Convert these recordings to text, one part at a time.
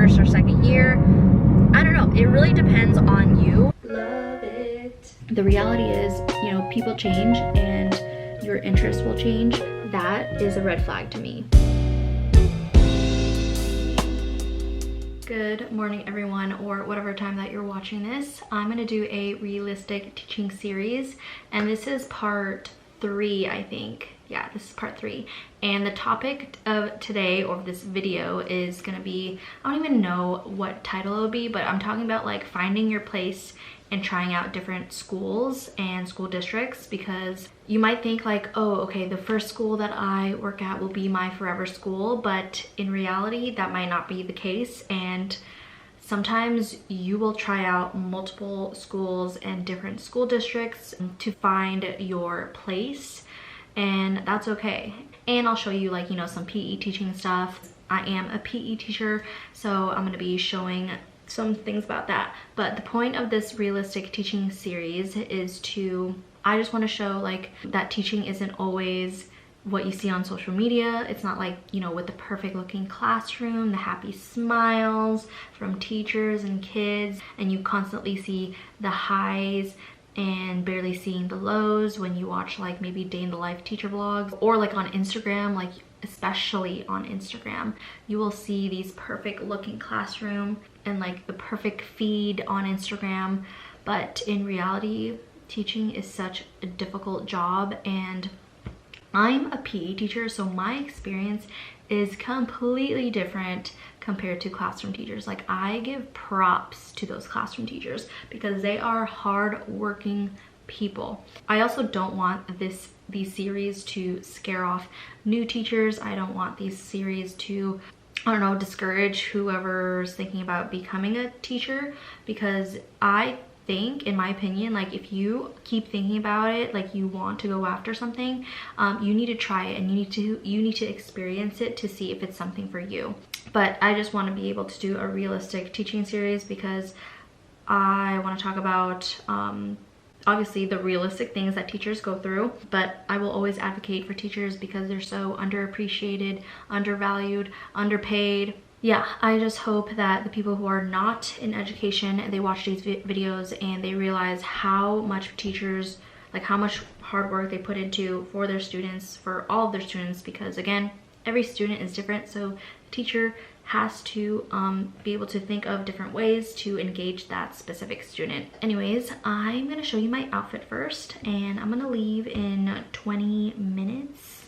first or second year. I don't know, it really depends on you. Love it. The reality is, you know, people change and your interests will change. That is a red flag to me. Good morning, everyone, or whatever time that you're watching this. I'm gonna do a realistic teaching series, and this is part 3, I think. Yeah, this is part 3. And the topic of today, or this video, is gonna be, I don't even know what title it will be, but I'm talking about like finding your place and trying out different schools and school districts, because you might think like, oh, okay, the first school that I work at will be my forever school, but in reality that might not be the case. And sometimes you will try out multiple schools and different school districts to find your place, and that's okay. And I'll show you, like, you know, some PE teaching stuff. I am a PE teacher, so I'm gonna be showing some things about that. But the point of this realistic teaching series is I just want to show like that teaching isn't always what you see on social media. It's not like, you know, with the perfect looking classroom, the happy smiles from teachers and kids, and you constantly see the highs and barely seeing the lows when you watch like maybe day in the life teacher vlogs, or like on Instagram, like especially on Instagram, you will see these perfect looking classroom and like the perfect feed on Instagram. But in reality, teaching is such a difficult job, and I'm a PE teacher, so my experience is completely different compared to classroom teachers. Like, I give props to those classroom teachers because they are hard-working people. I also don't want these series to scare off new teachers. I don't want these series to, I don't know, discourage whoever's thinking about becoming a teacher, because I think, in my opinion, like if you keep thinking about it, like you want to go after something, you need to try it, and you need to experience it to see if it's something for you. But I just want to be able to do a realistic teaching series because I want to talk about obviously the realistic things that teachers go through, but I will always advocate for teachers because they're so underappreciated, undervalued, underpaid. Yeah, I just hope that the people who are not in education, they watch these videos and they realize how much teachers, like how much hard work they put into for their students, for all of their students, because again, every student is different, so the teacher has to be able to think of different ways to engage that specific student. Anyways, I'm gonna show you my outfit first, and I'm gonna leave in 20 minutes.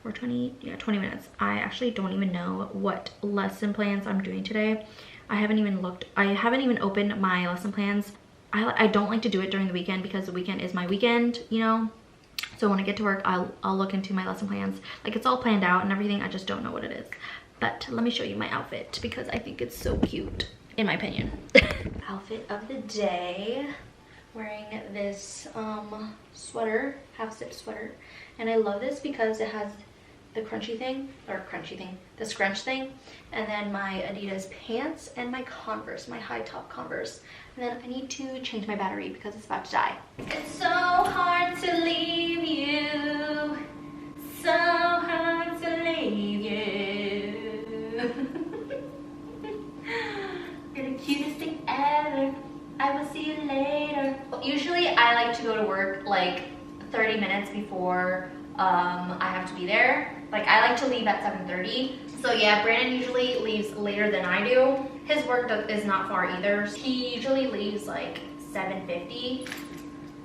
Or 20 minutes. I actually don't even know what lesson plans I'm doing today. I haven't even opened my lesson plans. I don't like to do it during the weekend because the weekend is my weekend, you know? So when I get to work, I'll look into my lesson plans. Like, it's all planned out and everything, I just don't know what it is. But let me show you my outfit because I think it's so cute, in my opinion. Outfit of the day. Wearing this sweater, half zip sweater. And I love this because it has the the scrunch thing, and then my Adidas pants and my Converse, my high top Converse. And then I need to change my battery because it's about to die. It's so hard to leave you, so hard to leave you. You're the cutest thing ever. I will see you later. Usually I like to go to work like 30 minutes before I have to be there. Like, I like to leave at 7:30. So yeah, Brandon usually leaves later than I do. His work is not far either. He usually leaves like 7:50.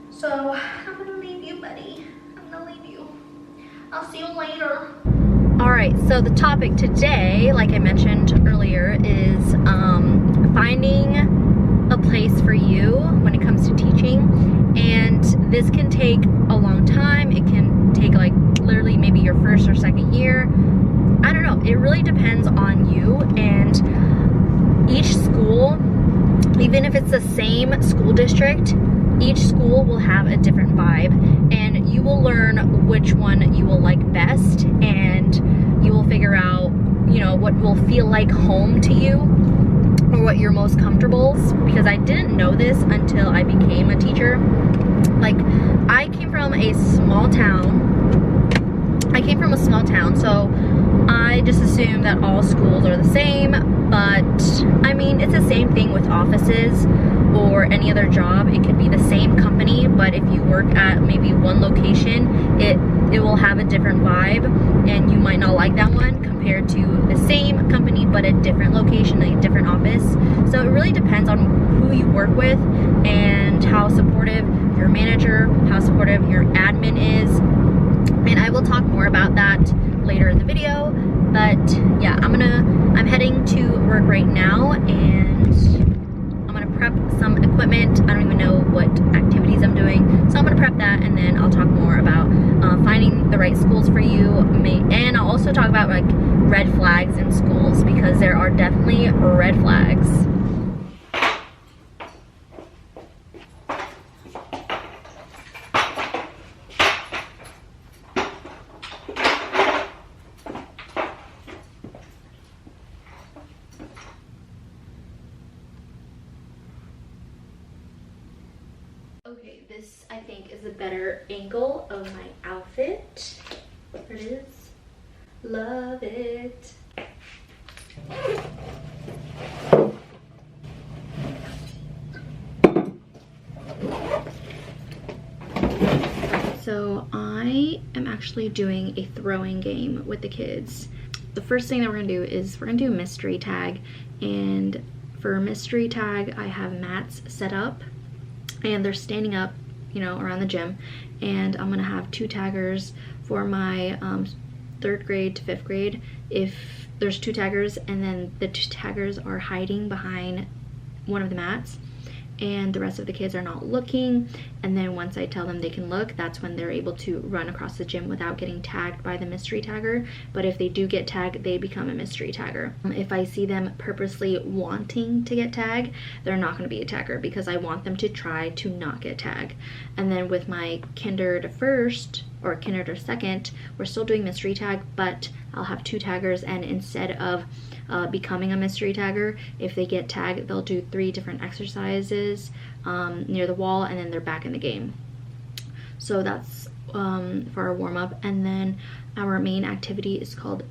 So I'm gonna leave you, buddy. I'm gonna leave you. I'll see you later. All right, so the topic today, like I mentioned earlier, is finding a place for you when it comes to teaching. And this can take a long time. It can take like literally maybe your first or second year. I don't know, it really depends on you. And each school, even if it's the same school district, each school will have a different vibe, and you will learn which one you will like best, and you will figure out, you know, what will feel like home to you, or what you're most comfortable. Because I didn't know this until I became a teacher. Like, I came from a small town. So I just assumed that all schools are the same, but the same thing with offices or any other job. It could be the same company, but if you work at maybe one location, it will have a different vibe, and you might not like that one compared to the same company but a different location, a different office. So it really depends on who you work with and how supportive your manager, how supportive your admin is. And I will talk more about that later in the video. But yeah, I'm heading to work right now, and I'm gonna prep some equipment. I don't even know what activities I'm doing, so I'm gonna prep that, and then I'll talk more about finding the right schools for you. And I'll also talk about like red flags in schools, because there are definitely red flags. Okay, this I think is a better angle of my outfit. There it is. Love it. So I am actually doing a throwing game with the kids. The first thing that we're gonna do is we're gonna do mystery tag, and for mystery tag I have mats set up and they're standing up, you know, around the gym, and I'm gonna have 2 taggers for my 3rd grade to 5th grade. If there's 2 taggers, and then the 2 taggers are hiding behind one of the mats and the rest of the kids are not looking, and then once I tell them they can look, that's when they're able to run across the gym without getting tagged by the mystery tagger. But if they do get tagged, they become a mystery tagger. If I see them purposely wanting to get tagged, they're not going to be a tagger, because I want them to try to not get tagged. And then with my kinder to 1st or kinder to 2nd, we're still doing mystery tag, but I'll have 2 taggers, and instead of becoming a mystery tagger, if they get tagged, they'll do 3 different exercises near the wall, and then they're back in the game. So that's for our warm-up. And then our main activity is called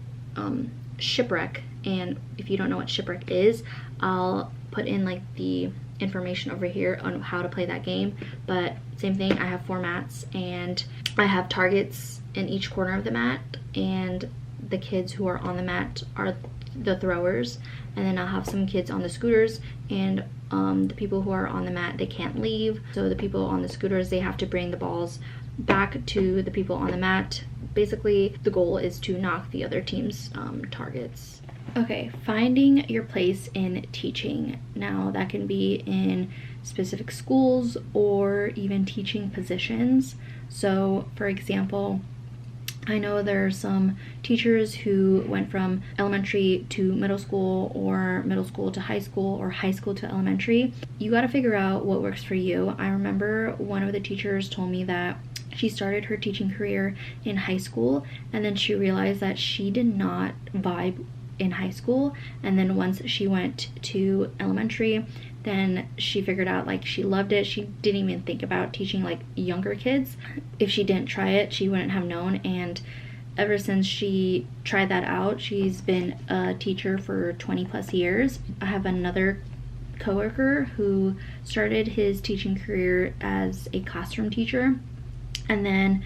shipwreck, and if you don't know what shipwreck is, I'll put in like the information over here on how to play that game. But same thing, I have 4 mats, and I have targets in each corner of the mat, and the kids who are on the mat are the throwers, and then I'll have some kids on the scooters, and the people who are on the mat, they can't leave. So the people on the scooters, they have to bring the balls back to the people on the mat. Basically, the goal is to knock the other team's targets. Okay, finding your place in teaching. Now that can be in specific schools or even teaching positions. So for example, I know there are some teachers who went from elementary to middle school, or middle school to high school, or high school to elementary. You got to figure out what works for you. I remember one of the teachers told me that she started her teaching career in high school, and then she realized that she did not vibe in high school, and then once she went to elementary, then she figured out like she loved it. She didn't even think about teaching like younger kids. If she didn't try it, she wouldn't have known. And ever since she tried that out, she's been a teacher for 20+ years. I have another coworker who started his teaching career as a classroom teacher, and then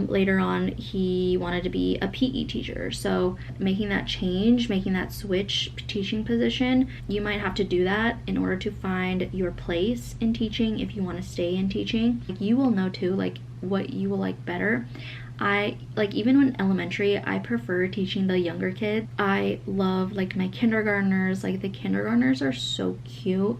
later on he wanted to be a PE teacher. So making that change, making that switch teaching position, you might have to do that in order to find your place in teaching. If you want to stay in teaching, you will know too like what you will like better. I like, even when elementary, I prefer teaching the younger kids. I love like my kindergartners. Like the kindergartners are so cute.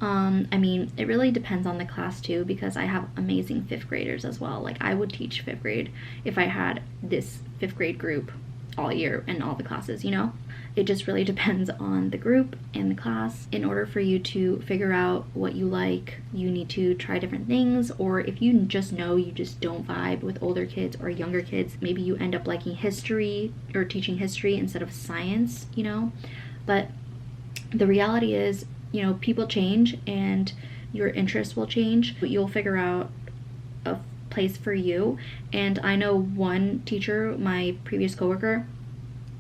I mean, it really depends on the class too, because I have amazing 5th graders as well. Like I would teach 5th grade if I had this 5th grade group all year in all the classes, you know? It just really depends on the group and the class. In order for you to figure out what you like, you need to try different things. Or if you just know you just don't vibe with older kids or younger kids, maybe you end up liking history or teaching history instead of science, you know? But the reality is, you know, people change and your interests will change, but you'll figure out a place for you. And I know one teacher, my previous coworker,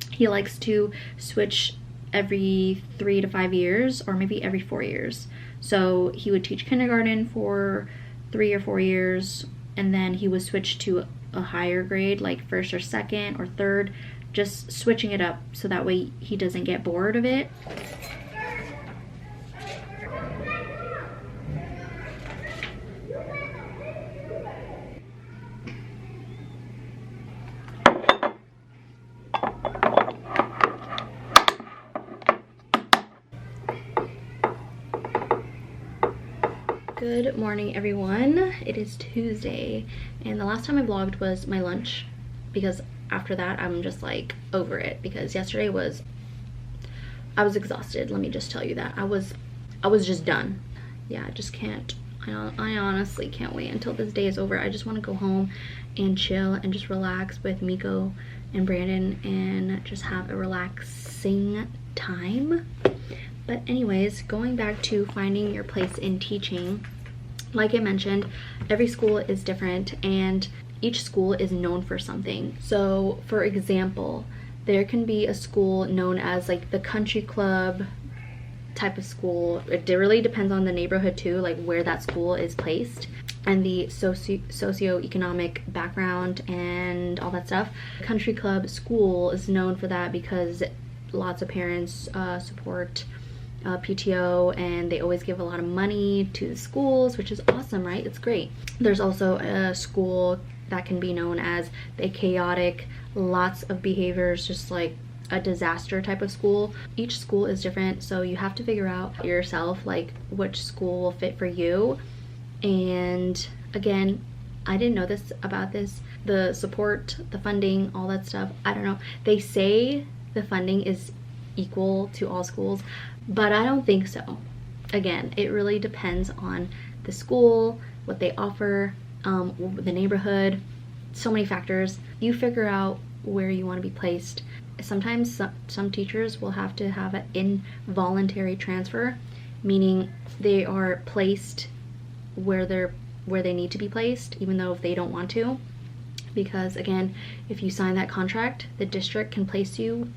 he likes to switch every 3 to 5 years, or maybe every 4 years. So he would teach kindergarten for 3 or 4 years, and then he would switch to a higher grade, like first or second or third, just switching it up so that way he doesn't get bored of it. Good morning, everyone. It is Tuesday, and the last time I vlogged was my lunch, because after that I'm just like over it, because yesterday I was exhausted. Let me just tell you that I was just done. Yeah, I just can't. I honestly can't wait until this day is over. I just want to go home and chill and just relax with Miko and Brandon and just have a relaxing time. But anyways, going back to finding your place in teaching, like I mentioned, every school is different and each school is known for something. So for example, there can be a school known as like the country club type of school. It really depends on the neighborhood too, like where that school is placed and the socioeconomic background and all that stuff. Country club school is known for that because lots of parents support PTO, and they always give a lot of money to the schools, which is awesome, right? It's great. There's also a school that can be known as the chaotic, lots of behaviors, just like a disaster type of school. Each school is different, so you have to figure out yourself like which school will fit for you. And again, I didn't know this about this, the support, the funding, all that stuff. I don't know. They say the funding is equal to all schools, but I don't think so. Again, it really depends on the school, what they offer, the neighborhood, so many factors. You figure out where you want to be placed. Sometimes some teachers will have to have an involuntary transfer, meaning they are placed where they need to be placed, even though if they don't want to. Because again, if you sign that contract, the district can place you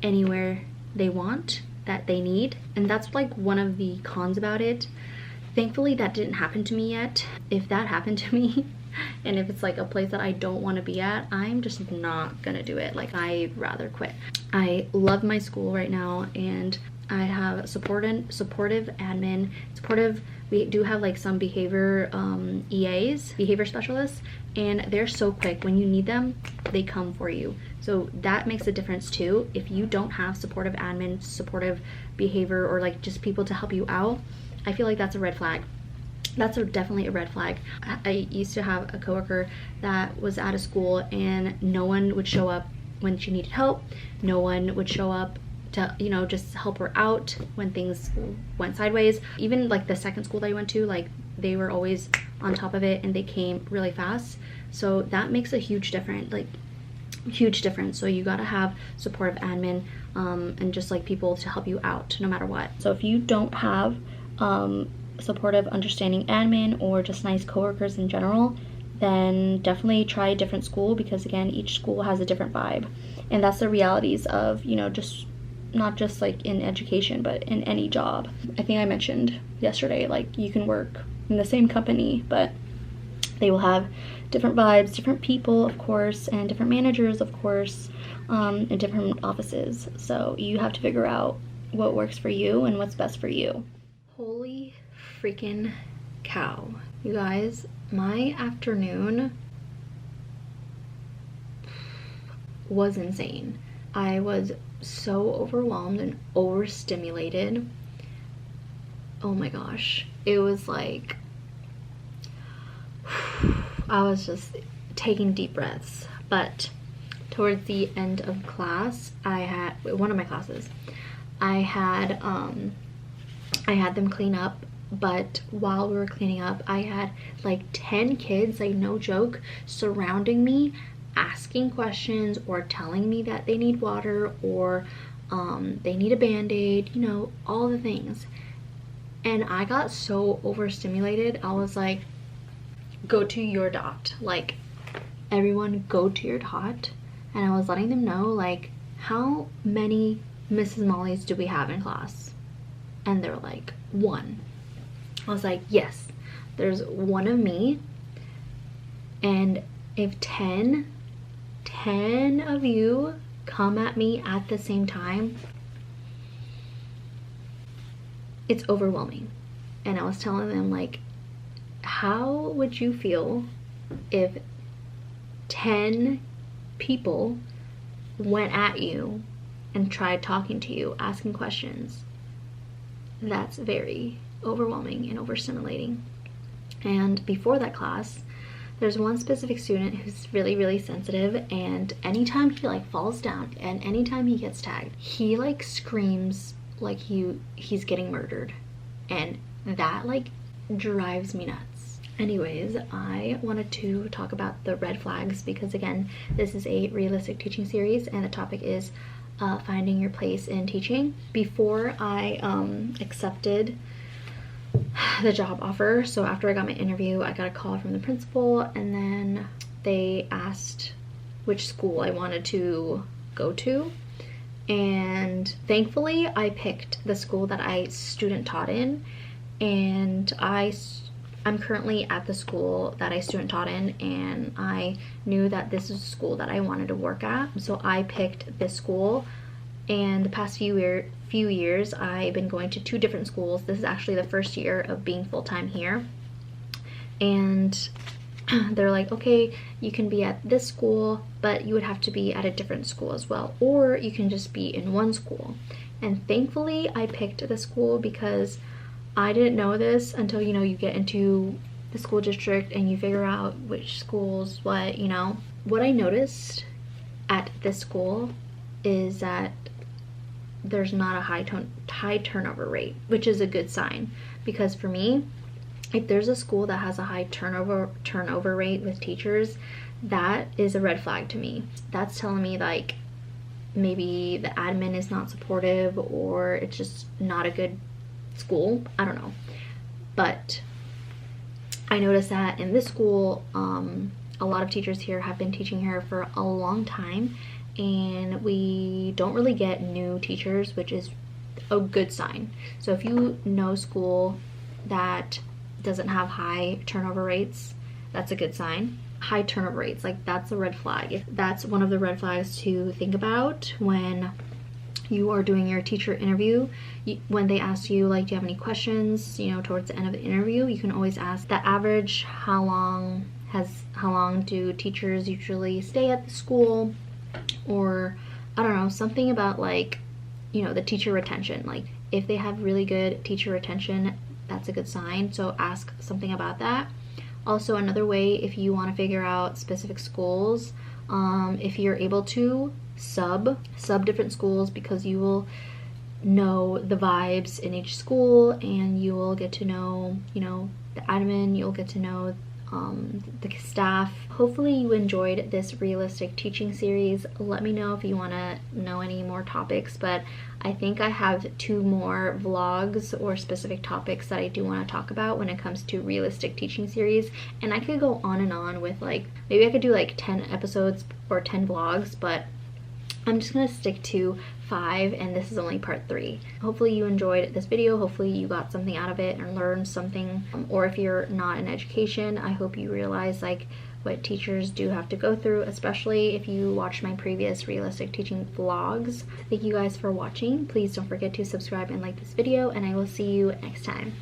anywhere they want, that they need. And that's like one of the cons about it. Thankfully that didn't happen to me yet. If that happened to me and if it's like a place that I don't want to be at, I'm just not gonna do it. Like, I'd rather quit. I love my school right now, and I have supportive admin, we do have like some behavior EAs, behavior specialists, and they're so quick. When you need them, they come for you. So that makes a difference too. If you don't have supportive admin, supportive behavior, or like just people to help you out, I feel like that's a red flag. That's definitely a red flag. I used to have a coworker that was at a school and no one would show up when she needed help. No one would show up to, you know, just help her out when things went sideways. Even like the second school that I went to, like they were always on top of it and they came really fast. So that makes a huge difference, like huge difference. So you gotta have supportive admin and just like people to help you out no matter what. So if you don't have supportive, understanding admin or just nice coworkers in general, then definitely try a different school, because again, each school has a different vibe. And that's the realities of, you know, just not just like in education, but in any job. I think I mentioned yesterday, like you can work in the same company, but they will have different vibes, different people, of course, and different managers, of course, in different offices. So you have to figure out what works for you and what's best for you. Holy freaking cow. You guys, my afternoon was insane. I was so overwhelmed and overstimulated. Oh my gosh. It was like, I was just taking deep breaths. But towards the end of class, I had one of my classes, I had them clean up. But while we were cleaning up, I had like 10 kids, like no joke, surrounding me, asking questions or telling me that they need water or they need a band-aid, you know, all the things. And I got so overstimulated. I was like, go to your dot, like everyone go to your dot. And I was letting them know like how many Mrs. Molly's do we have in class? And they were like, 1. I was like, yes, there's 1 of me. And if 10 of you come at me at the same time, it's overwhelming. And I was telling them, like, how would you feel if 10 people went at you and tried talking to you, asking questions? That's very overwhelming and overstimulating. And before that class, there's one specific student who's really, really sensitive, and anytime he like falls down and anytime he gets tagged, he like screams like he's getting murdered, and that like drives me nuts. Anyways, I wanted to talk about the red flags because, again, this is a realistic teaching series and the topic is finding your place in teaching. Before I accepted the job offer, so after I got my interview, I got a call from the principal, and then they asked which school I wanted to go to, and thankfully I picked the school that I student taught in, and I'm currently at the school that I student taught in, and I knew that this is a school that I wanted to work at, so I picked this school. And the past few years I've been going to 2 different schools. This is actually the first year of being full-time here, and they're like, okay, you can be at this school, but you would have to be at a different school as well, or you can just be in one school. And thankfully I picked the school because I didn't know this until, you know, you get into the school district and you figure out which schools what, you know. What I noticed at this school is that there's not a high turnover rate, which is a good sign, because for me, if there's a school that has a high turnover rate with teachers, that is a red flag to me. That's telling me like maybe the admin is not supportive, or it's just not a good school. I don't know, but I noticed that in this school, a lot of teachers here have been teaching here for a long time, and we don't really get new teachers, which is a good sign. So if you know school that doesn't have high turnover rates, that's a good sign. High turnover rates, like, that's a red flag. That's one of the red flags to think about when you are doing your teacher interview. When they ask you, like, do you have any questions, you know, towards the end of the interview, you can always ask the average, how long do teachers usually stay at the school, or I don't know, something about, like, you know, the teacher retention. Like, if they have really good teacher retention, that's a good sign, so ask something about that. Also, another way, if you want to figure out specific schools, if you're able to sub different schools, because you will know the vibes in each school, and you will get to know, you know, the admin, you'll get to know the staff. Hopefully you enjoyed this realistic teaching series. Let me know if you want to know any more topics, but I think I have 2 more vlogs or specific topics that I do want to talk about when it comes to realistic teaching series, and I could go on and on with, like, maybe I could do like 10 episodes or 10 vlogs, but I'm just gonna stick to 5, and this is only part 3. Hopefully you enjoyed this video. Hopefully you got something out of it and learned something. Or if you're not in education, I hope you realize, like, what teachers do have to go through, especially if you watched my previous realistic teaching vlogs. Thank you guys for watching. Please don't forget to subscribe and like this video, and I will see you next time.